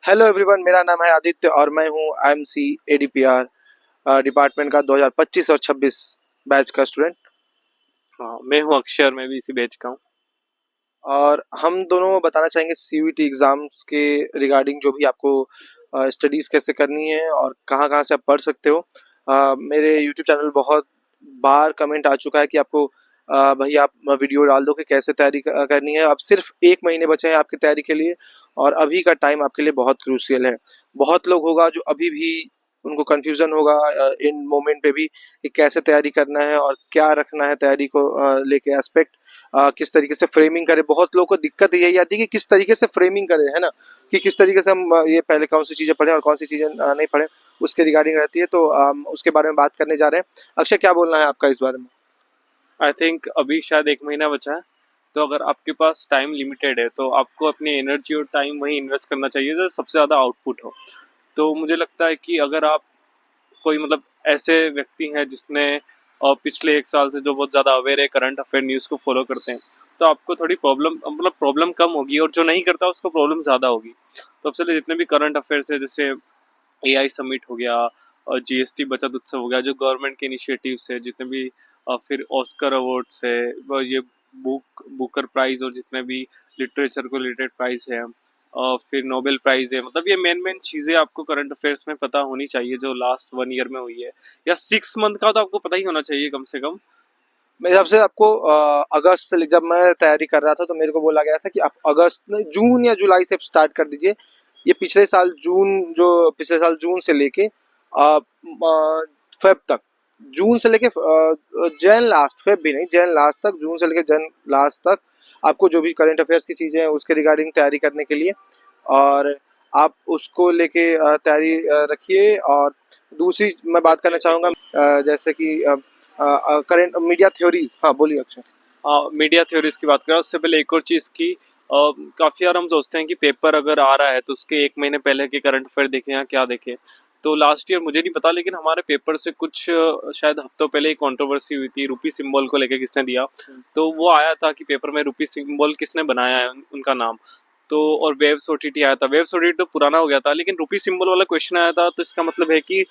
Hello everyone, मेरा नाम है आदित्य और मैं हूँ आईएमसी एडीपीआर डिपार्टमेंट का 2025 और 26 बैच का स्टूडेंट। हाँ, मैं हूँ अक्षर। मैं भी इसी बैच का हूँ। और हम दोनों बताना चाहेंगे सीयूईटी एग्ज़ाम्स के रिगार्डिंग, जो भी आपको स्टडीज़ कैसे करनी है और कहाँ कहाँ से आप पढ़ सकते हो। मेरे यूट्यूब चैनल बहुत बार कमेंट आ चुका है कि आपको भाई आप वीडियो डाल दो कि कैसे तैयारी करनी है। अब सिर्फ 1 महीने बचे हैं आपकी तैयारी के लिए और अभी का टाइम आपके लिए बहुत क्रूशियल है। बहुत लोग होगा जो अभी भी उनको कन्फ्यूज़न होगा इन मोमेंट पे भी कि कैसे तैयारी करना है और क्या रखना है तैयारी को लेके एस्पेक्ट, किस तरीके से फ्रेमिंग करें। बहुत लोगों को दिक्कत यही आती है कि किस तरीके से फ्रेमिंग करें, है ना, कि किस तरीके से हम ये पहले कौन सी चीज़ें पढ़ें और कौन सी चीज़ें नहीं पढ़ें, उसके रिगार्डिंग रहती है। तो उसके बारे में बात करने जा रहे हैं। अक्षय, क्या बोलना है आपका इस बारे में? आई थिंक अभी शायद 1 महीना बचा है। तो अगर आपके पास टाइम लिमिटेड है तो आपको अपनी एनर्जी और टाइम वहीं इन्वेस्ट करना चाहिए जो सबसे ज़्यादा आउटपुट हो। तो मुझे लगता है कि अगर आप कोई ऐसे व्यक्ति हैं जिसने पिछले 1 साल से जो बहुत ज़्यादा अवेयर है, करंट अफेयर न्यूज़ को फॉलो करते हैं, तो आपको थोड़ी प्रॉब्लम कम होगी, और जो नहीं करता उसको प्रॉब्लम ज़्यादा होगी। तो सबसे पहले जितने भी करंट अफेयर्स है, जैसे एआई समिट हो गया और जीएसटी बचत उत्सव हो गया, जो गवर्नमेंट के इनिशिएटिव्स है, जितने भी फिर ऑस्कर अवार्ड्स है, ये बुकर प्राइज, और जितने भी लिटरेचर को रिलेटेड प्राइज है, फिर नोबेल प्राइज है, ये मेन मेन चीज़ें आपको करंट अफेयर्स में पता होनी चाहिए जो लास्ट 1 ईयर में हुई है, या 6 मंथ का तो आपको पता ही होना चाहिए कम से कम। मेरे हिसाब से आपको अगस्त से, जब मैं तैयारी कर रहा था तो मेरे को बोला गया था कि आप अगस्त में, जून या जुलाई से स्टार्ट कर दीजिए। ये पिछले साल जून से लेके फेब तक, जून से लेके जैन लास्ट, फेब भी नहीं, जैन लास्ट तक, जून से लेके जैन लास्ट तक आपको जो भी करंट अफेयर्स की चीज़ें हैं उसके रिगार्डिंग तैयारी करने के लिए, और आप उसको लेके तैयारी रखिए। और दूसरी मैं बात करना चाहूँगा, जैसे कि करेंट मीडिया थ्योरीज। हाँ, बोलिए अक्षय। मीडिया थ्योरीज की बात करें उससे पहले एक और चीज़ की, काफ़ी बार हम सोचते हैं कि पेपर अगर आ रहा है तो उसके 1 महीने पहले के करंट अफेयर देखें या क्या देखें। तो लास्ट ईयर मुझे नहीं पता, लेकिन हमारे पेपर से कुछ शायद हफ्तों पहले ही कंट्रोवर्सी हुई थी रूपी सिंबल को लेकर, किसने दिया। तो वो आया था कि पेपर में रूपी सिंबल किसने बनाया है, उनका नाम। तो और वेव्स ओटीटी आया था। वेव्स ओटीटी तो पुराना हो गया था, लेकिन रूपी सिंबल वाला क्वेश्चन आया था, तो इसका मतलब है कि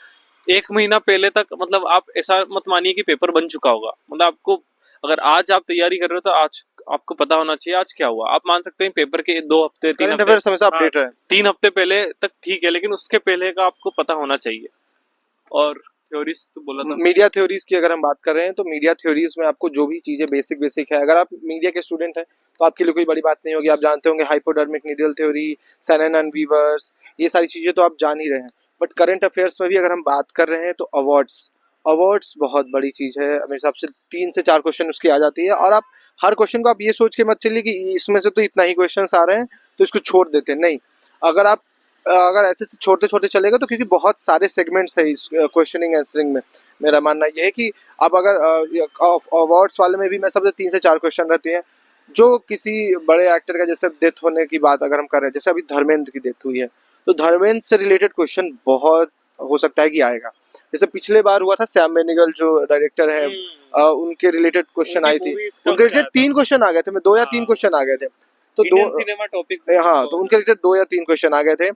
1 महीना पहले तक, आप ऐसा मत मानिए कि पेपर बन चुका होगा। आपको, अगर आज आप तैयारी कर रहे हो तो आज आपको पता होना चाहिए आज क्या हुआ। आप मान सकते हैं पेपर के 2 हफ्ते, तीन करंट हफ्ते अफेयर्स हमेशा हाँ, अपडेट रहे। 3 हफ्ते पहले तक ठीक है, लेकिन उसके पहले का आपको पता होना चाहिए। और थ्योरीज तो बोला था। मीडिया थ्योरीज की अगर हम बात कर रहे हैं तो मीडिया थ्योरीज में आपको जो भी चीज़ें बेसिक बेसिक है, अगर आप मीडिया के स्टूडेंट हैं तो आपके लिए कोई बड़ी बात नहीं होगी। आप जानते होंगे hypodermic needle theory, Shannon and Weavers, ये सारी चीज़ें तो आप जान ही रहे हैं। बट करंट अफेयर्स में भी अगर हम बात कर रहे हैं तो अवार्ड्स, अवार्ड्स बहुत बड़ी चीज़ है। मेरे हिसाब से 3 से 4 क्वेश्चन उसकी आ जाती है, और आप हर क्वेश्चन को आप ये सोच के मत चलिए कि इसमें से तो इतना ही क्वेश्चन आ रहे हैं तो इसको छोड़ देते हैं, नहीं। अगर आप अगर ऐसे छोटे छोटे चलेगा तो, क्योंकि बहुत सारे सेगमेंट्स है इस क्वेश्चनिंग आंसरिंग में। मेरा मानना ये है कि अब अगर अवार्ड्स वाले में भी मैं सबसे 3 से 4 क्वेश्चन रहते हैं जो किसी बड़े एक्टर का, जैसे डेथ होने की बात अगर हम कर रहे हैं, जैसे अभी धर्मेंद्र की डेथ हुई है, तो धर्मेंद्र से रिलेटेड क्वेश्चन बहुत हो सकता है कि आएगा। जैसे पिछले बार हुआ था सैम बेनेगल जो डायरेक्टर है, उनके रिलेटेड क्वेश्चन आई थी। उनके रिलेटेड 3 क्वेश्चन आ गए थे, मैं 2 या 3 क्वेश्चन आ गए थे। तो इंडियन सिनेमा टॉपिक। हाँ, तो उनके रिलेटेड 2 या 3 क्वेश्चन आ गए थे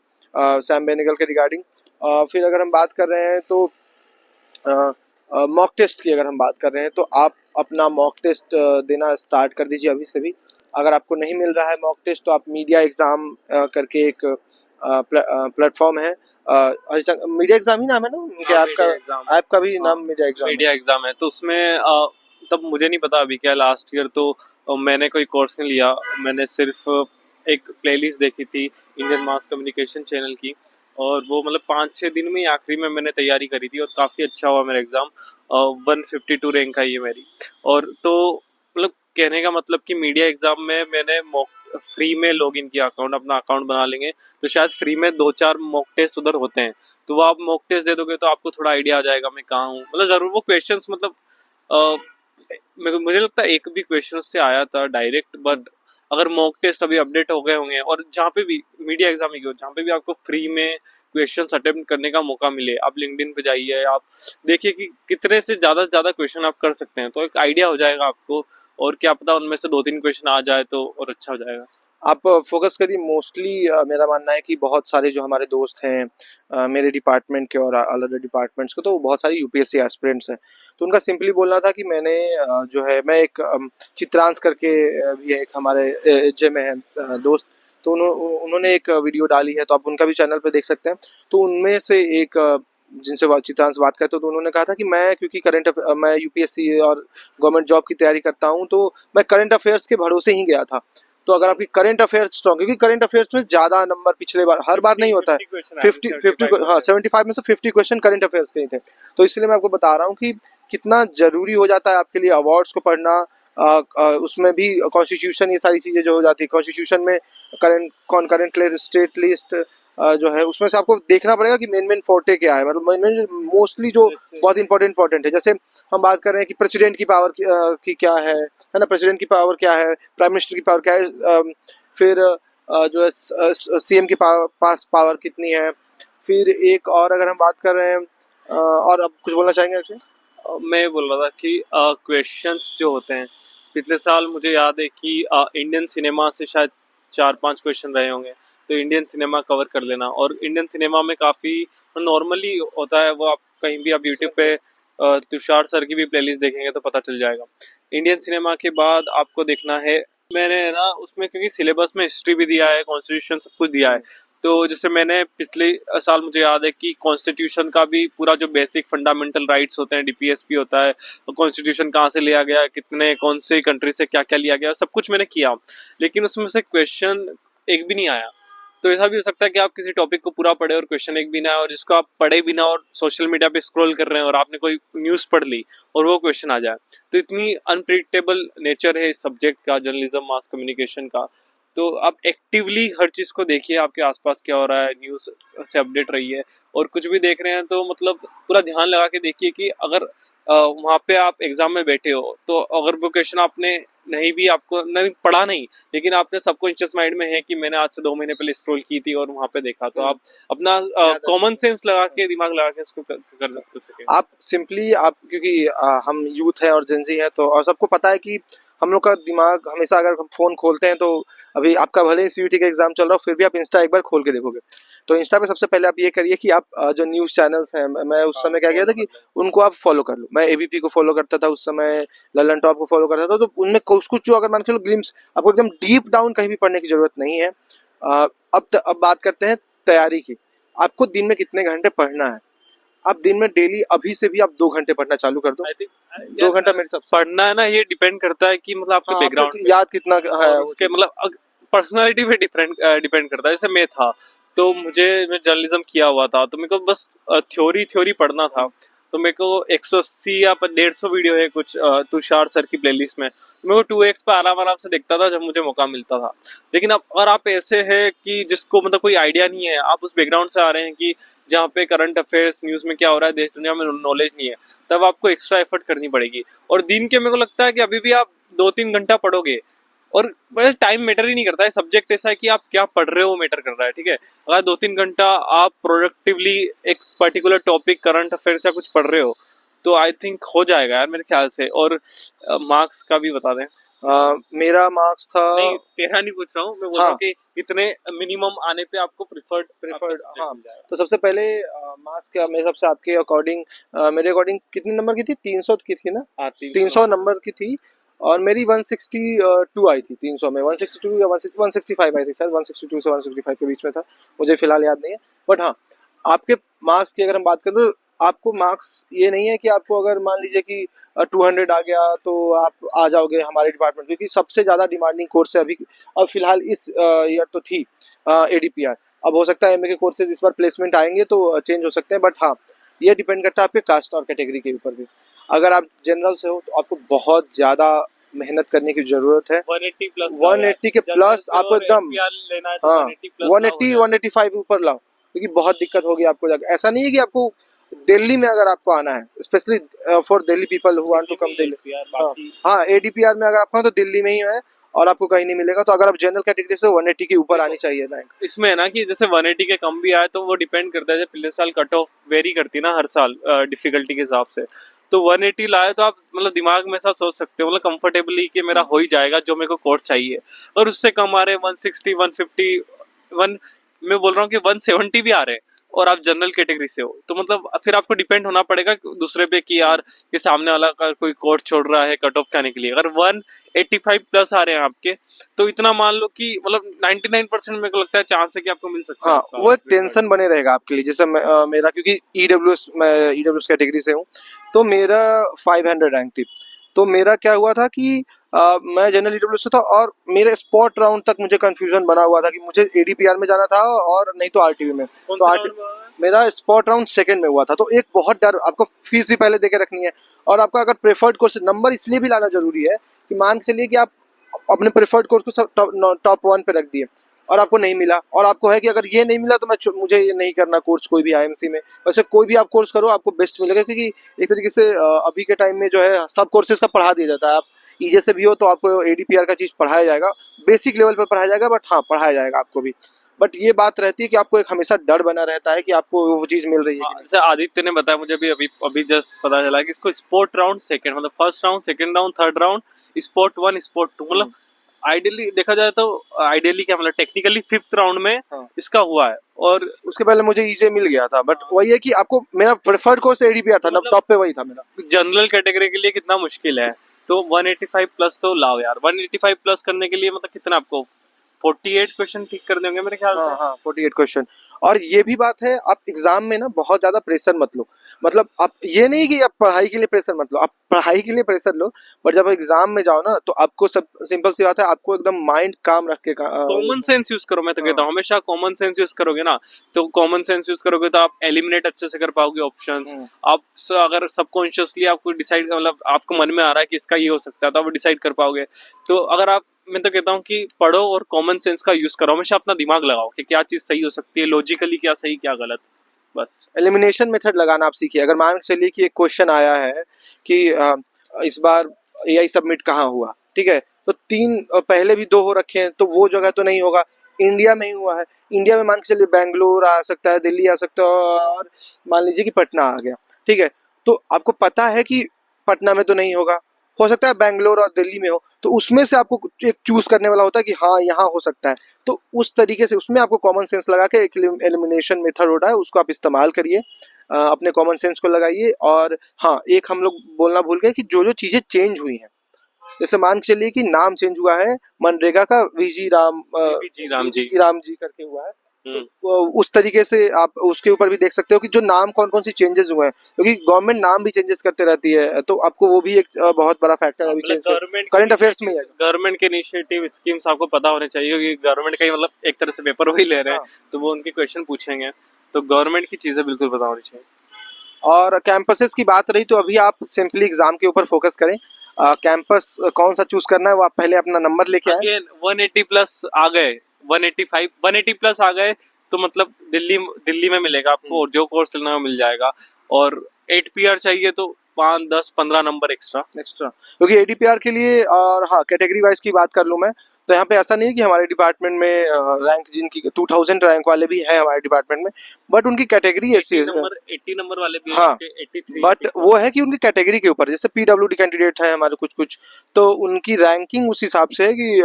सैम बेनेगल के रिगार्डिंग। फिर अगर हम बात कर रहे हैं तो मॉक टेस्ट की अगर हम बात कर रहे हैं तो आप अपना मॉक टेस्ट देना स्टार्ट कर दीजिए अभी से भी। अगर आपको नहीं मिल रहा है मॉक टेस्ट तो आप मीडिया एग्ज़ाम करके एक प्लेटफॉर्म है, मीडिया एग्ज़ाम ही नाम है ना उनके, आपका ऐप का भी नाम मीडिया एग्ज़ाम है। मीडिया एग्जाम है, तो उसमें तब मुझे नहीं पता अभी क्या, लास्ट ईयर तो मैंने कोई कोर्स नहीं लिया। मैंने सिर्फ एक प्लेलिस्ट देखी थी इंडियन मास कम्युनिकेशन चैनल की, और वो 5-6 दिन में ही आखिरी में मैंने तैयारी करी थी, और काफ़ी अच्छा हुआ मेरा एग्ज़ाम। 152 रैंक आई है मेरी। और तो कहने का मतलब कि मीडिया एग्ज़ाम में मैंने मॉक फ्री में लॉग इन किया, अकाउंट अपना अकाउंट बना लेंगे तो शायद फ्री में 2-4 मॉक टेस्ट उधर होते हैं। तो वो आप मॉक टेस्ट दे दोगे तो आपको थोड़ा आइडिया आ जाएगा मैं कहाँ हूँ। जरूर वो क्वेश्चंस अ, मुझे लगता है एक भी क्वेश्चन उससे आया था डायरेक्ट, बट अगर मॉक टेस्ट अभी अपडेट हो गए होंगे, और जहाँ पे भी मीडिया एग्जाम ही हो, जहाँ पे भी आपको फ्री में क्वेश्चंस अटेम्प्ट करने का मौका मिले, आप लिंक्डइन पे जाइए, आप देखिए कि कितने से ज़्यादा क्वेश्चन आप कर सकते हैं, तो एक आइडिया हो जाएगा आपको। और क्या पता उनमें से 2-3 क्वेश्चन आ जाए तो और अच्छा हो जाएगा। आप फोकस करिए मोस्टली। मेरा मानना है कि बहुत सारे जो हमारे दोस्त हैं मेरे डिपार्टमेंट के और अलग डिपार्टमेंट्स के, तो बहुत सारे यूपीएससी एस्पिरेंट्स हैं। तो उनका सिंपली बोलना था कि मैंने जो है मैं एक चित्रांश करके भी है एक हमारे एजे में है दोस्त, तो उन्होंने एक वीडियो डाली है, तो आप उनका भी चैनल पे देख सकते हैं। तो उनमें से एक जिनसे चित्रांश बात करते तो उन्होंने कहा था कि मैं क्योंकि मैं यूपीएससी और गवर्नमेंट जॉब की तैयारी करता हूं, तो मैं करंट अफेयर्स के भरोसे ही गया था। तो अगर आपकी करंट अफेयर्स स्ट्रॉन्ग, क्योंकि करंट अफेयर्स में ज्यादा नंबर पिछले बार हर बार नहीं होता है, 50 हाँ 75 में से 50 क्वेश्चन करंट अफेयर्स के ही थे। तो इसलिए मैं आपको बता रहा हूँ कि कितना जरूरी हो जाता है आपके लिए अवार्ड्स को पढ़ना। उसमें भी कॉन्स्टिट्यूशन, ये सारी चीजें जो हो जाती है कॉन्स्टिट्यूशन में, करंट लिस्ट, स्टेट लिस्ट जो है उसमें से आपको देखना पड़ेगा कि मेन फोर्टे क्या है, मतलब मेन मोस्टली जो बहुत इंपॉर्टेंट है। जैसे हम बात कर रहे हैं कि प्रेसिडेंट की पावर की क्या है ना, प्रेसिडेंट की पावर क्या है, प्राइम मिनिस्टर की पावर क्या है, फिर जो है सीएम के पास पावर कितनी है। फिर एक और अगर हम बात कर रहे हैं और अब कुछ बोलना चाहेंगे actually? मैं बोल रहा था कि क्वेश्चंस जो होते हैं, पिछले साल मुझे याद है कि इंडियन सिनेमा से शायद 4-5 क्वेश्चन रहे होंगे, तो इंडियन सिनेमा कवर कर लेना। और इंडियन सिनेमा में काफ़ी नॉर्मली होता है, वो आप कहीं भी आप यूट्यूब पे तुषार सर की भी प्लेलिस्ट देखेंगे तो पता चल जाएगा। इंडियन सिनेमा के बाद आपको देखना है, मैंने ना उसमें क्योंकि सिलेबस में हिस्ट्री भी दिया है, कॉन्स्टिट्यूशन सब कुछ दिया है, तो जैसे मैंने पिछले साल मुझे याद है कि कॉन्स्टिट्यूशन का भी पूरा जो बेसिक फंडामेंटल राइट्स होते हैं, डीपीएसपी होता है, कॉन्स्टिट्यूशन कहाँ से लिया गया, कितने कौन से कंट्री से क्या क्या लिया गया, सब कुछ मैंने किया। लेकिन उसमें से क्वेश्चन एक भी नहीं आया। तो ऐसा भी हो सकता है कि आप किसी टॉपिक को पूरा पढ़े और क्वेश्चन एक भी ना आए, और जिसको आप पढ़े भी ना और सोशल मीडिया पे स्क्रॉल कर रहे हैं और आपने कोई न्यूज़ पढ़ ली और वो क्वेश्चन आ जाए। तो इतनी अनप्रिडिक्टेबल नेचर है इस सब्जेक्ट का, जर्नलिज्म मास कम्युनिकेशन का। तो आप एक्टिवली हर चीज़ को देखिए, आपके आसपास क्या हो रहा है, न्यूज़ से अपडेट रहिए। और कुछ भी देख रहे हैं तो मतलब पूरा ध्यान लगा के देखिए कि अगर वहाँ पे आप एग्जाम में बैठे हो, तो अगर वो क्वेश्चन आपने नहीं भी आपको नहीं पढ़ा नहीं, लेकिन आपने सबकॉन्शियस माइंड में है कि मैंने आज से 2 महीने पहले स्क्रॉल की थी और वहाँ पे देखा, तो आप अपना कॉमन सेंस लगा के, दिमाग लगा के उसको कर सके। आप सिंपली आप क्योंकि हम यूथ है और जेंजी है, तो और सबको पता है कि हम लोग का दिमाग हमेशा, अगर हम फोन खोलते हैं तो अभी आपका भले ही सीयूईटी का एग्जाम चल रहा हो, फिर भी आप इंस्टा एक बार खोल के देखोगे। तो इंस्टा पे सबसे पहले आप ये करिए कि आप जो न्यूज़ चैनल्स हैं, मैं उस समय क्या किया था कि उनको आप फॉलो कर लो। मैं एबीपी को फॉलो करता था उस समय, ललन टॉप को फॉलो करता था। तो उनमें कुछ कुछ जो अगर मान के लो ग्लिम्स, आपको एकदम डीप डाउन कहीं भी पढ़ने की जरूरत नहीं है। अब बात करते हैं तैयारी की। आपको दिन में कितने घंटे पढ़ना है? आप दिन में डेली अभी से भी आप 2 घंटे पढ़ना चालू कर दो। आई थिंक 2 घंटा मेरे हिसाब से पढ़ना है ना, ये डिपेंड करता है कि मतलब आपके हाँ, बैकग्राउंड आपको याद कितना है और उसके मतलब पर्सनालिटी पे डिपेंड करता है। जैसे मैं था, तो मैं जर्नलिज्म किया हुआ था, तो मेरे को बस थ्योरी पढ़ना था। तो मेरे को 180 या 150 वीडियो है कुछ तुषार सर की प्लेलिस्ट में, तो मेरे को 2x पे आराम आराम से देखता था जब मुझे मौका मिलता था। लेकिन अब अगर आप ऐसे हैं कि जिसको मतलब कोई आइडिया नहीं है, आप उस बैकग्राउंड से आ रहे हैं कि जहाँ पे करंट अफेयर्स न्यूज़ में क्या हो रहा है देश दुनिया में नॉलेज नहीं है, तब आपको एक्स्ट्रा एफर्ट करनी पड़ेगी। और दिन के मेरे को लगता है कि अभी भी आप 2-3 घंटा पढ़ोगे, और टाइम मैटर ही नहीं करता है, सब्जेक्ट ऐसा है कि आप क्या पढ़ रहे हो मैटर कर रहा है, ठीक है। अगर 2-3 घंटा आप प्रोडक्टिवली एक पर्टिकुलर टॉपिक करंट अफेयर्स या कुछ पढ़ रहे हो, तो आई थिंक हो जाएगा यार मेरे ख्याल से। और मार्क्स का भी बता दें। मेरा मार्क्स था नहीं, तेरा नहीं पूछ रहा हूँ, मैं बोल रहा हूँ कि कितने मिनिमम आने पे आपको प्रिफर्ड हाँ। तो सबसे पहले मार्क्स क्या मेरे हिसाब से आपके अकॉर्डिंग, मेरे अकॉर्डिंग कितने नंबर की थी? 300 की थी ना? 300 नंबर की थी। और मेरी 162 आई थी 300 में, 162 या 165 आई थी शायद, 162 से 165 के बीच में था, मुझे फिलहाल याद नहीं है। बट हाँ, आपके मार्क्स की अगर हम बात करें तो आपको मार्क्स ये नहीं है कि आपको अगर मान लीजिए कि 200 आ गया तो आप आ जाओगे हमारे डिपार्टमेंट, क्योंकि सबसे ज़्यादा डिमांडिंग कोर्स है अभी। अब फिलहाल इस ईयर तो थी एडीपीआर। अब हो सकता है एमए के कोर्सेज इस बार प्लेसमेंट आएंगे तो चेंज हो सकते हैं। बट हाँ, ये डिपेंड करता है आपके कास्ट और कैटेगरी के ऊपर भी। अगर आप जनरल से हो तो आपको बहुत ज़्यादा मेहनत करने की जरूरत है। 180 के प्लस आपको एकदम, हाँ 180 185 ऊपर लाओ, क्योंकि बहुत दिक्कत होगी आपको जाकर। ऐसा नहीं है कि आपको दिल्ली में अगर आपको आना है, specially for Delhi people who want to come Delhi, हाँ एडीपीआर में अगर आपका तो दिल्ली में ही है और आपको कहीं नहीं मिलेगा। तो अगर आप जनरल कैटेगरी से 180 के ऊपर आनी चाहिए ना। इसमें है ना कि जैसे 180 के कम भी आए तो वो डिपेंड करता है, जैसे पिछले साल कट ऑफ वेरी करती है ना हर साल डिफिकल्टी के हिसाब से। तो 180 लाए तो आप मतलब दिमाग में ऐसा सोच सकते हो मतलब कंफर्टेबली कि मेरा हो ही जाएगा जो मेरे को कोर्स चाहिए। और उससे कम आ रहे 160 150 वन, मैं बोल रहा हूँ कि 170 भी आ रहे हैं और आप जनरल कैटेगरी से हो, तो मतलब फिर आपको डिपेंड होना पड़ेगा दूसरे पे कि यार कि सामने वाला का कोई कोर्स छोड़ रहा है कट ऑफ के आने के लिए। अगर 185 प्लस आ रहे हैं आपके, तो इतना मान लो कि मतलब 99% मेरे को लगता है चांस है कि आपको मिल सकता है हाँ, आपका वो एक required। टेंशन बने रहेगा आपके लिए। जैसे मेरा, क्योंकि ईडब्ल्यूएस, मैं ईडब्ल्यूएस कैटेगरी से हूँ, तो मेरा 500 रैंक थी। तो मेरा क्या हुआ था कि मैं जनरल ईडब्ल्यूएस से था, और मेरे स्पॉट राउंड तक मुझे कंफ्यूजन बना हुआ था कि मुझे एडीपीआर में जाना था और नहीं तो आरटीवी में। कौन तो से आरटी राउंड में आया? मेरा स्पॉट राउंड सेकंड में हुआ था। तो एक बहुत डर, आपको फीस भी पहले दे के रखनी है, और आपका अगर प्रेफर्ड कोर्स नंबर इसलिए भी लाना जरूरी है कि मान के चलिए कि आप अपने प्रेफर्ड कोर्स को सब टॉप 1 पे रख दिए और आपको नहीं मिला, और आपको है कि अगर ये नहीं मिला तो मुझे ये नहीं करना कोर्स कोई भी आईएमसी में। वैसे कोई भी आप कोर्स करो आपको बेस्ट मिलेगा, क्योंकि एक तरीके से अभी के टाइम में जो है सब कोर्सेज का पढ़ा दिया जाता है। आप ईजे से भी हो तो आपको एडीपीआर का चीज़ पढ़ाया जाएगा, बेसिक लेवल पर पढ़ाया जाएगा, बट हाँ पढ़ाया जाएगा आपको भी। बट ये बात रहती है कि आपको एक हमेशा डर बना रहता है कि आपको वो चीज़ मिल रही है कि नहीं। जैसे आदित्य ने बताया मुझे भी अभी अभी जस्ट पता चला कि इसको स्पोर्ट राउंड सेकंड मतलब first round second round third round sport 1 sport 2 मतलब आइडियली देखा जाए तो आइडियली क्या मतलब टेक्निकली फिफ्थ राउंड में हाँ। इसका हुआ है। और उसके पहले मुझे ईजे मिल गया था, बट वही है कि आपको, मेरा प्रेफर्ड कोर्स एडीपीआर था, मतलब टॉप पे वही था मेरा। जनरल कैटेगरी के लिए कितना मुश्किल है, तो 185 प्लस तो लाओ यार। 185 प्लस करने के लिए मतलब कितना आपको 48 क्वेश्चन ठीक कर देंगे मेरे ख्याल से। हाँ हाँ, 48 क्वेश्चन। और ये भी बात है, आप एग्जाम में ना बहुत ज्यादा प्रेशर मत लो। मतलब आप ये नहीं कि आप पढ़ाई के लिए प्रेशर मत लो, आप पढ़ाई के लिए प्रेशर लो, बट जब एग्जाम में जाओ ना तो आपको, सब सिंपल सी बात है, आपको एकदम माइंड काम रख के कॉमन सेंस यूज करो, मैं तो कहता हूँ हमेशा कॉमन सेंस यूज करोगे ना, तो कॉमन सेंस यूज करोगे तो आप एलिमिनेट अच्छे से कर पाओगे ऑप्शंस। आप अगर सबकॉन्शियसली आपको डिसाइड मतलब आपको मन में आ रहा है कि इसका ये हो सकता है तो आप डिसाइड कर पाओगे। तो अगर आप, मैं तो कहता हूँ कि पढ़ो और कॉमन सेंस का यूज करो, हमेशा अपना दिमाग लगाओ कि क्या चीज सही हो सकती है, लॉजिकली क्या सही क्या गलत, बस। एलिमिनेशन मेथड लगाना आप सीखिए। अगर मान के चलिए कि एक क्वेश्चन आया है कि इस बार एआई सबमिट कहाँ हुआ, ठीक है, तो तीन पहले भी दो हो रखे हैं, तो वो जगह तो नहीं होगा, इंडिया में ही हुआ है। इंडिया में मान के चलिए बेंगलोर आ सकता है, दिल्ली आ सकता है, और मान लीजिए कि पटना आ गया, ठीक है। तो आपको पता है कि पटना में तो नहीं होगा, हो सकता है बेंगलोर और दिल्ली में हो, तो उसमें से आपको एक चूज करने वाला होता है कि हाँ यहाँ हो सकता है। तो उस तरीके से उसमें आपको कॉमन सेंस लगा के एक एलिमिनेशन मेथड होता है, उसको आप इस्तेमाल करिए, अपने कॉमन सेंस को लगाइए। और हाँ, एक हम लोग बोलना भूल गए कि जो जो चीज़ें चेंज हुई हैं, जैसे मान के चलिए कि नाम चेंज हुआ है मनरेगा का, वीजी राम, जी राम जी। राम जी करके हुआ है। तो उस तरीके से आप उसके ऊपर भी देख सकते हो कि जो नाम कौन कौन सी चेंजेस हुए हैं, क्योंकि गवर्नमेंट नाम भी चेंजेस करते रहती है, तो आपको वो भी एक बहुत बड़ा फैक्टर अभी चेंज करंट अफेयर्स में है। गवर्नमेंट के इनिशिएटिव स्कीम्स आपको पता होने चाहिए क्योंकि गवर्नमेंट का ही मतलब एक तरह से पेपर वही ले रहे हैं, तो वो उनके क्वेश्चन पूछेंगे, तो गवर्नमेंट की चीजें बिल्कुल पता होनी चाहिए। और कैंपसेस की बात रही तो अभी आप सिंपली एग्जाम के ऊपर फोकस करें। कैंपस कौन सा चूज करना है वो आप पहले अपना नंबर लेके आए। अगेन 180 प्लस आ गए, 185 180 प्लस आ गए तो मतलब दिल्ली दिल्ली में मिलेगा आपको, और जो कोर्स लेना है वो मिल जाएगा। और 8 पीआर चाहिए तो 5 10 15 नंबर एक्स्ट्रा। क्योंकि एडीपीआर के लिए, और हाँ कैटेगरी वाइज की बात कर लूँ मैं, तो यहाँ पे ऐसा नहीं है कि हमारे डिपार्टमेंट में रैंक जिनकी 2000 रैंक वाले भी हैं हमारे डिपार्टमेंट में, बट उनकी कैटेगरी ऐसी है। 80 नंबर वाले भी हाँ, 83 बट वो है कि उनकी कैटेगरी के ऊपर, जैसे पीडब्ल्यूडी कैंडिडेट है हमारे कुछ कुछ, तो उनकी रैंकिंग उस हिसाब से है कि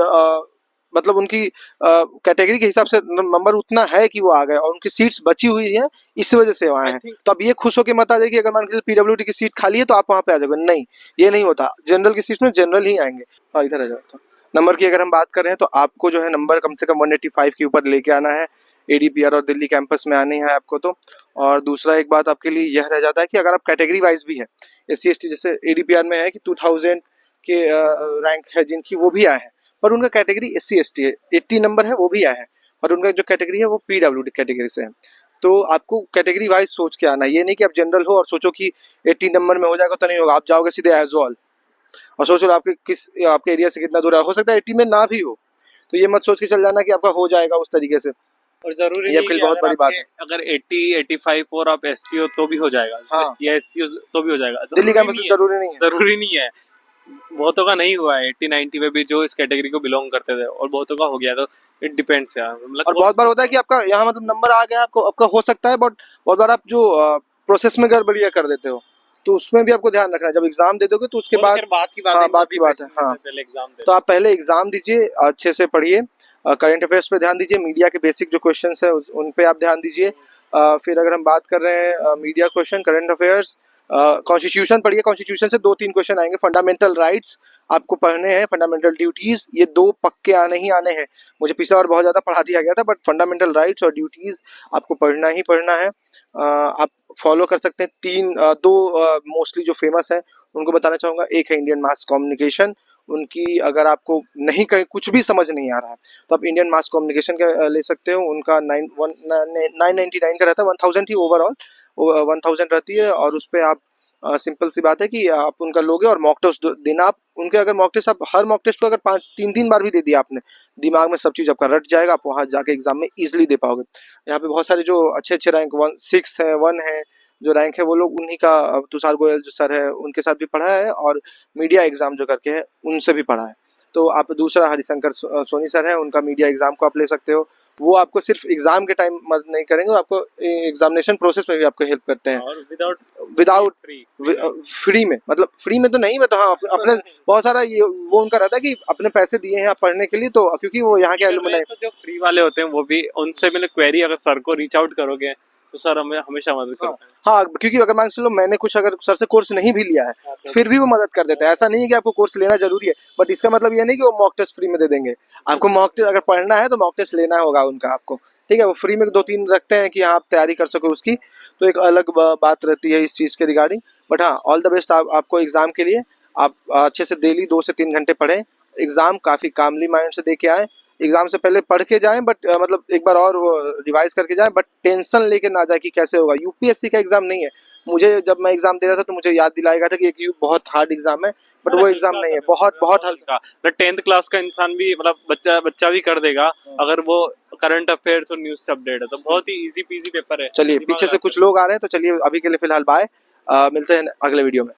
मतलब उनकी कैटेगरी के हिसाब से नंबर उतना है कि वो आ गए, और उनकी सीट्स बची हुई है, इस वजह से वो आए हैं। तो अब ये खुश होकर मत आ जाए कि अगर मान के पीडब्ल्यूडी की सीट खाली है तो आप वहाँ पे आ जाओगे, नहीं, ये नहीं होता। जनरल की सीट में जनरल ही आएंगे। हाँ, इधर आ जाओ। नंबर की अगर हम बात कर रहे हैं तो आपको जो है नंबर कम से कम 185 के ऊपर लेके आना है एडीपीआर और दिल्ली कैंपस में आने हैं आपको तो। और दूसरा एक बात आपके लिए यह रह जाता है कि अगर आप कैटेगरी वाइज भी है, एससी एसटी, जैसे एडीपीआर में है कि 2000 के रैंक है जिनकी, वो भी आए हैं, पर उनका कैटेगरी एससी एसटी है, 80 नंबर है वो भी आए हैं, और उनका जो कैटेगरी है वो पीडब्ल्यूडी कैटेगरी से है। तो आपको कैटेगरी वाइज सोच के आना है, ये नहीं कि आप जनरल हो और सोचो कि 80 नंबर में हो जाएगा, तो नहीं होगा। आप जाओगे सीधे एज ऑल, और सोच लो आपके एरिया से कितना दूर है, हो सकता है 80 में ना भी हो, तो ये मत सोच के चल जाना कि आपका हो जाएगा उस तरीके से। और जरूरी ये नहीं आपके कि बहुत बड़ी बात है। अगर 80 85 और आप एसटी हो तो भी हो जाएगा, हाँ, या एससी हो तो भी हो जाएगा, दिल्ली कैंपस जरूरी नहीं है। जरूरी नहीं है। बहुतों का नहीं हुआ है 80 90 में भी जो इस कैटेगरी को बिलोंग करते थे, और बहुतों का हो गया, तो इट डिपेंड्स यार मतलब। और बहुत बार होता है कि आपका यहाँ मतलब नंबर आ गया, आपको आपका हो सकता है, बट बहुत बार आप जो प्रोसेस में गड़बड़ियाँ कर देते हो, तो उसमें भी आपको ध्यान रखना है, जब एग्जाम दे दोगे तो उसके वो तो बाद, फिर बात की बात हाँ है, बात की बात है, हाँ। पहले एग्जाम दे तो आप पहले एग्जाम दीजिए, अच्छे से पढ़िए, करंट अफेयर्स पे ध्यान दीजिए, मीडिया के बेसिक जो क्वेश्चंस है उन पे आप ध्यान दीजिए। फिर अगर हम बात कर रहे हैं media question, current affairs, constitution पढ़िए, कॉन्स्टिट्यूशन से 2-3 क्वेश्चन आएंगे। फंडामेंटल राइट्स आपको पढ़ने हैं, फंडामेंटल ड्यूटीज, ये 2 पक्के आने ही आने हैं। मुझे पिछला बार बहुत ज़्यादा पढ़ा दिया गया था, बट फंडामेंटल राइट्स और ड्यूटीज़ आपको पढ़ना ही पढ़ना है। आप फॉलो कर सकते हैं 2 मोस्टली जो फेमस हैं उनको बताना चाहूँगा। एक है इंडियन मास कम्युनिकेशन, उनकी अगर आपको नहीं कहीं कुछ भी समझ नहीं आ रहा है तो आप इंडियन मास कम्युनिकेशन का ले सकते हो। उनका 999 का रहता है, 1000 ही ओवरऑल, 1000 रहती है। और उस पर आप सिंपल सी बात है कि आप उनका लोगे और मॉक टेस्ट देना। आप उनके अगर मॉक टेस्ट, आप हर मॉक टेस्ट को अगर 3 बार भी दे दिया आपने, दिमाग में सब चीज़ आपका रट जाएगा, आप वहाँ जाके एग्जाम में ईजिली दे पाओगे। यहाँ पे बहुत सारे जो अच्छे रैंक 6 है, 1 है, जो रैंक है वो लोग उन्हीं का, तुषार गोयल जो सर है उनके साथ भी पढ़ा है, और मीडिया एग्जाम जो करके है उनसे भी पढ़ा है। तो आप दूसरा हरिशंकर सोनी सर है, उनका मीडिया एग्जाम को आप ले सकते हो। वो आपको सिर्फ एग्जाम के टाइम मदद नहीं करेंगे, वो आपको एग्जामिनेशन प्रोसेस में भी आपको हेल्प करते हैं। और विदाउट फ्री में, मतलब फ्री में तो नहीं, मैं तो हाँ अपने बहुत सारा ये वो उनका रहता है कि अपने पैसे दिए हैं आप पढ़ने के लिए, तो क्योंकि वो यहाँ के एलुमनाई। तो जो फ्री वाले होते हैं वो भी, उनसे मैंने क्वेरी अगर सर को रीच आउट करोगे तो सर हमें हमेशा मदद करते हैं। हाँ, क्योंकि अगर मान लो मैंने कुछ अगर सर से कोर्स नहीं भी लिया है फिर भी वो मदद कर देते हैं। ऐसा नहीं है कि आपको कोर्स लेना जरूरी है, बट इसका मतलब ये नहीं कि वो मॉक टेस्ट फ्री में दे देंगे। आपको मॉक टेस्ट अगर पढ़ना है तो मॉक टेस्ट लेना होगा उनका आपको, ठीक है। वो फ्री में 2-3 रखते हैं कि हाँ आप तैयारी कर सको उसकी, तो एक अलग बात रहती है इस चीज़ के रिगार्डिंग। बट हाँ, ऑल द बेस्ट आपको एग्जाम के लिए। आप अच्छे से डेली 2 से 3 घंटे पढ़ें, एग्जाम काफ़ी कामली माइंड से दे के आए। एग्जाम से पहले पढ़ के जाएं, बट मतलब एक बार और रिवाइज करके जाएं, बट टेंशन लेके ना जाए कि कैसे होगा। यूपीएससी का एग्जाम नहीं है। मुझे जब मैं एग्जाम दे रहा था तो मुझे याद दिलाया गया था कि एक बहुत हार्ड एग्जाम है, बट वो एग्जाम नहीं है, बहुत बहुत हल्का। 10th क्लास का इंसान भी, मतलब बच्चा भी कर देगा अगर वो करंट अफेयर्स और न्यूज से अपडेट है, तो बहुत ही इजी पीजी पेपर है। चलिए, पीछे से कुछ लोग आ रहे हैं, तो चलिए अभी के लिए फिलहाल बाय, मिलते हैं अगले वीडियो में।